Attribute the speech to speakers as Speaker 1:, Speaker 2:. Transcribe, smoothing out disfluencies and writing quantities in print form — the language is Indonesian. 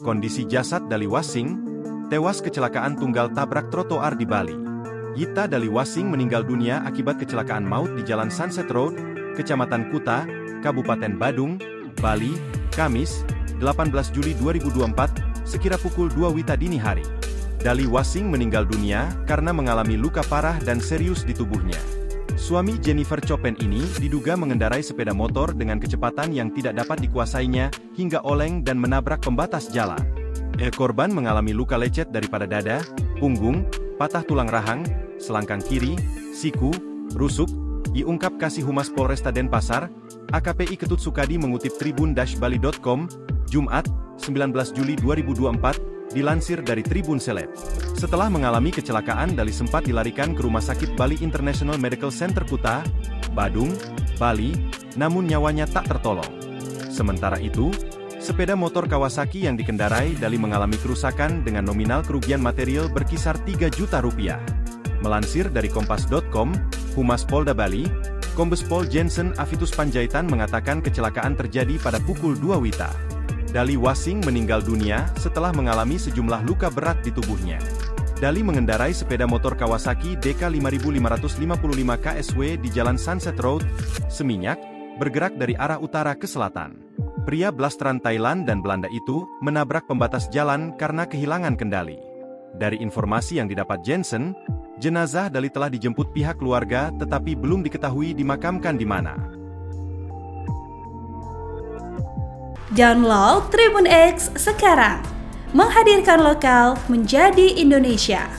Speaker 1: Kondisi jasad Dali Wasing, tewas kecelakaan tunggal tabrak trotoar di Bali. Yita Dali Wasing meninggal dunia akibat kecelakaan maut di Jalan Sunset Road, Kecamatan Kuta, Kabupaten Badung, Bali, Kamis, 18 Juli 2024, sekira pukul 2 WITA dini hari. Dali Wasing meninggal dunia karena mengalami luka parah dan serius di tubuhnya. Suami Jennifer Chopin ini diduga mengendarai sepeda motor dengan kecepatan yang tidak dapat dikuasainya, hingga oleng dan menabrak pembatas jalan. Korban mengalami luka lecet daripada dada, punggung, patah tulang rahang, selangkang kiri, siku, rusuk, diungkap Kasih Humas Polresta Denpasar, AKPI Ketut Sukadi mengutip tribun-bali.com, Jumat, 19 Juli 2024, dilansir dari Tribun Seleb. Setelah mengalami kecelakaan, Dali sempat dilarikan ke Rumah Sakit Bali International Medical Center Kuta, Badung, Bali, namun nyawanya tak tertolong. Sementara itu, sepeda motor Kawasaki yang dikendarai Dali mengalami kerusakan dengan nominal kerugian material berkisar 3 juta rupiah. Melansir dari Kompas.com, Humas Polda Bali, Kombes Pol Jensen Avitus Panjaitan mengatakan kecelakaan terjadi pada pukul 2 WITA. Dali Wasing meninggal dunia setelah mengalami sejumlah luka berat di tubuhnya. Dali mengendarai sepeda motor Kawasaki DK5555 KSW di Jalan Sunset Road, Seminyak, bergerak dari arah utara ke selatan. Pria blasteran Thailand dan Belanda itu menabrak pembatas jalan karena kehilangan kendali. Dari informasi yang didapat Jensen, jenazah Dali telah dijemput pihak keluarga tetapi belum diketahui dimakamkan di mana.
Speaker 2: Download Tribun X sekarang, menghadirkan lokal menjadi Indonesia.